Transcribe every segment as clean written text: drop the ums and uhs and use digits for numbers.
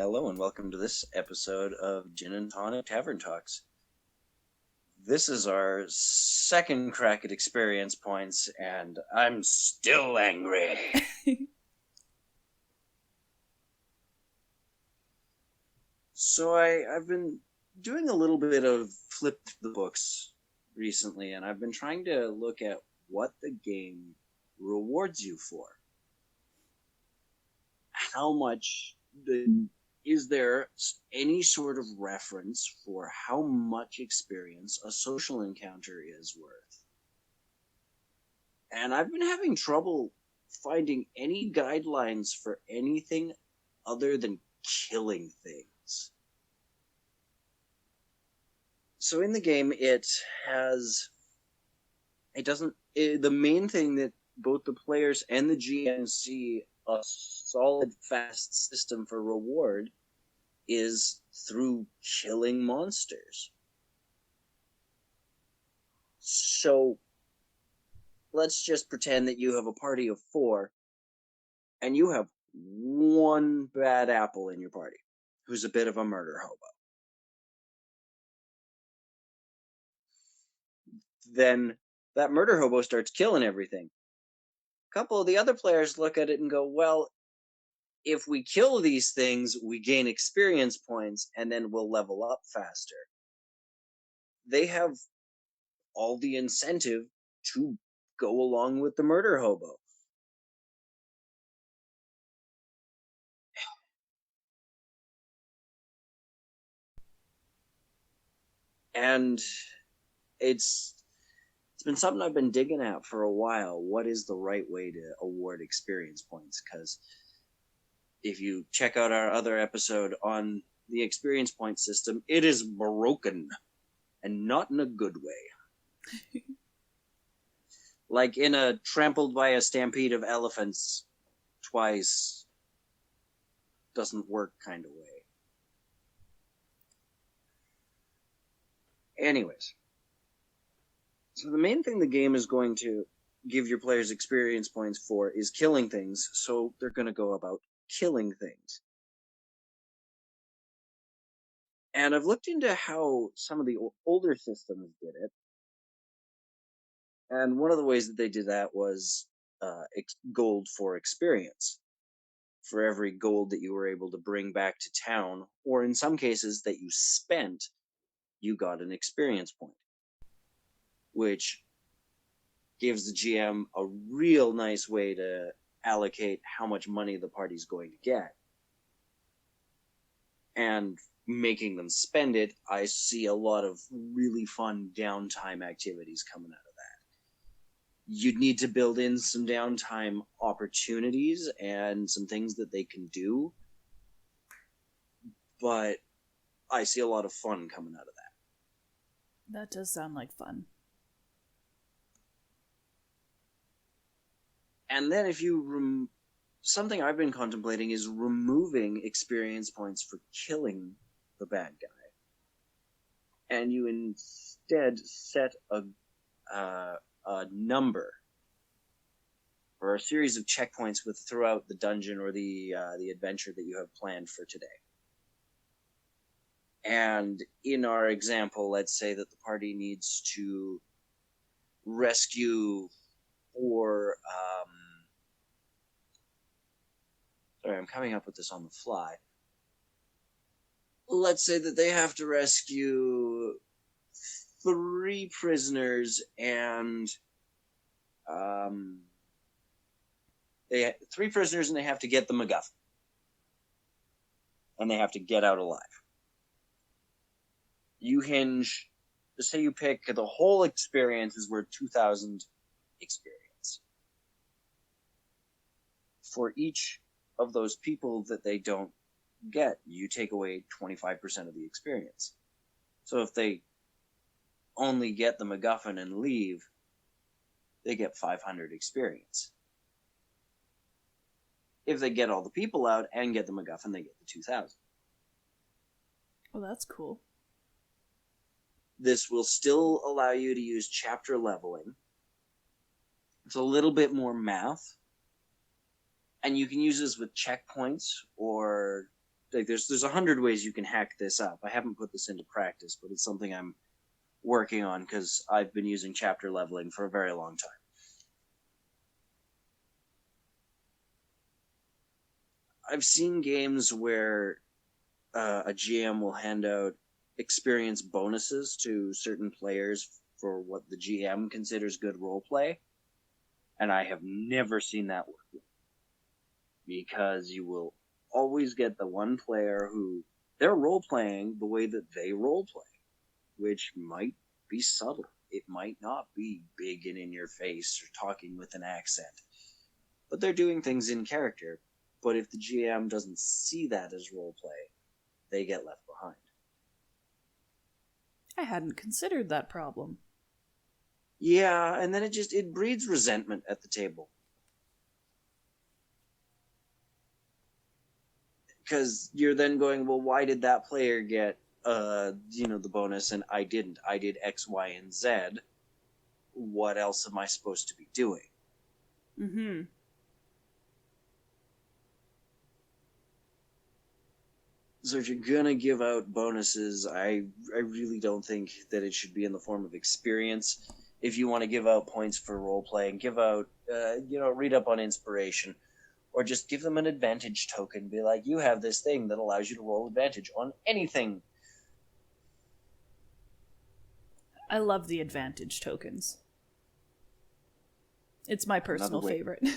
Hello and welcome to this episode of Gin and Tonic Tavern Talks. This is our second crack at experience points, and I'm still angry. So I've been doing a little bit of flip the books recently, and I've been trying to look at what the game rewards you for. How much is there any sort of reference for how much experience a social encounter is worth? And I've been having trouble finding any guidelines for anything other than killing things. So in the game, the main thing that both the players and the GM see a solid, fast system for reward is through killing monsters. So let's just pretend that you have a party of 4 and you have one bad apple in your party who's a bit of a murder hobo. Then that murder hobo starts killing everything. A couple of the other players look at it and go, well, if we kill these things, we gain experience points and then we'll level up faster. They have all the incentive to go along with the murder hobo. And it's been something I've been digging at for a while. What is the right way to award experience points? Because if you check out our other episode on the experience point system, it is broken and not in a good way. Like in a trampled by a stampede of elephants twice doesn't work kind of way. Anyways, so the main thing the game is going to give your players experience points for is killing things, so they're going to go about killing things. And I've looked into how some of the older systems did it. And one of the ways that they did that was gold for experience. For every gold that you were able to bring back to town, or in some cases that you spent, you got an experience point, which gives the GM a real nice way to allocate how much money the party's going to get. And making them spend it, I see a lot of really fun downtime activities coming out of that. You'd need to build in some downtime opportunities and some things that they can do, but I see a lot of fun coming out of that. That does sound like fun. And then if you something I've been contemplating is removing experience points for killing the bad guy, and you instead set a number or a series of checkpoints throughout the dungeon or the adventure that you have planned for today. And in our example, let's say that the party needs to rescue 4. Sorry, I'm coming up with this on the fly. Let's say that they have to rescue 3 prisoners and they have 3 prisoners and they have to get the MacGuffin. And they have to get out alive. Say you pick the whole experience is worth 2,000 experience. For each of those people that they don't get, you take away 25% of the experience. So if they only get the MacGuffin and leave, they get 500 experience. If they get all the people out and get the MacGuffin, they get the 2,000. Well, that's cool. This will still allow you to use chapter leveling. It's a little bit more math. And you can use this with checkpoints or like there's 100 ways you can hack this up. I haven't put this into practice, but it's something I'm working on because I've been using chapter leveling for a very long time. I've seen games where a GM will hand out experience bonuses to certain players for what the GM considers good roleplay, and I have never seen that work because you will always get the one player who they're role-playing the way that they role-play, which might be subtle. It might not be big and in your face or talking with an accent, but they're doing things in character. But if the GM doesn't see that as roleplay, they get left behind. I hadn't considered that problem. Yeah, and then it breeds resentment at the table. Because you're then going, well, why did that player get the bonus and I didn't? I did X, Y, and Z. What else am I supposed to be doing? Mm-hmm. So if you're gonna give out bonuses, I really don't think that it should be in the form of experience. If you want to give out points for role playing, give out read up on inspiration, or just give them an advantage token. Be like, you have this thing that allows you to roll advantage on anything. I love the advantage tokens. It's my personal favorite.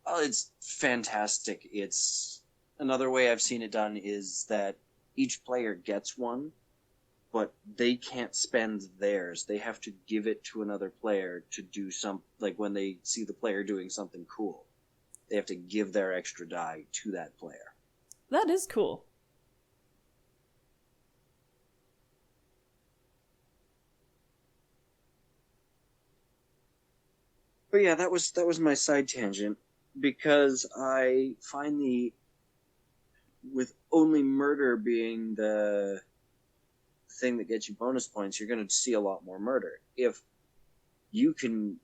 Oh, it's fantastic. It's another way I've seen it done is that each player gets one, but they can't spend theirs. They have to give it to another player to do like when they see the player doing something cool. They have to give their extra die to that player. That is cool. But yeah, that was my side tangent because I find with only murder being the thing that gets you bonus points, you're going to see a lot more murder. If you can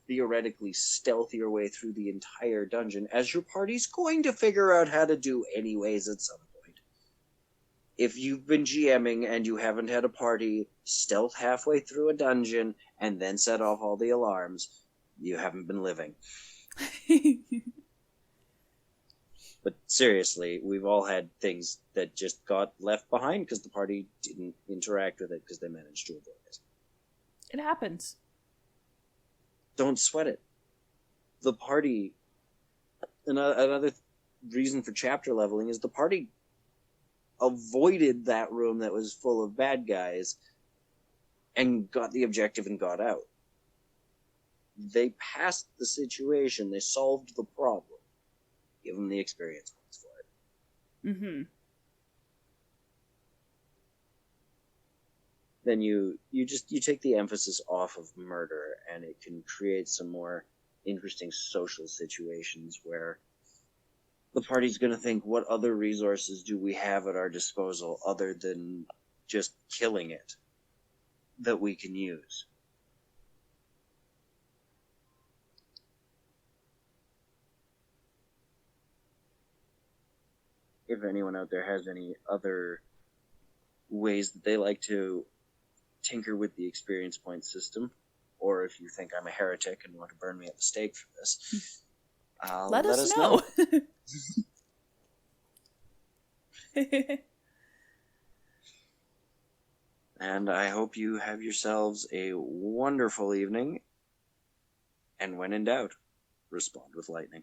theoretically stealth your way through the entire dungeon, as your party's going to figure out how to do anyways at some point. If you've been GMing and you haven't had a party stealth halfway through a dungeon and then set off all the alarms, you haven't been living. But seriously, we've all had things that just got left behind because the party didn't interact with it because they managed to avoid it. It happens. Don't sweat it. The party... Another reason for chapter leveling is the party avoided that room that was full of bad guys and got the objective and got out. They passed the situation. They solved the problem. Give them the experience points for it. Mm-hmm. Then you take the emphasis off of murder, and it can create some more interesting social situations where the party's going to think, what other resources do we have at our disposal other than just killing it that we can use? If anyone out there has any other ways that they like to tinker with the experience point system, or if you think I'm a heretic and want to burn me at the stake for this, let us know. And I hope you have yourselves a wonderful evening, and when in doubt, respond with lightning.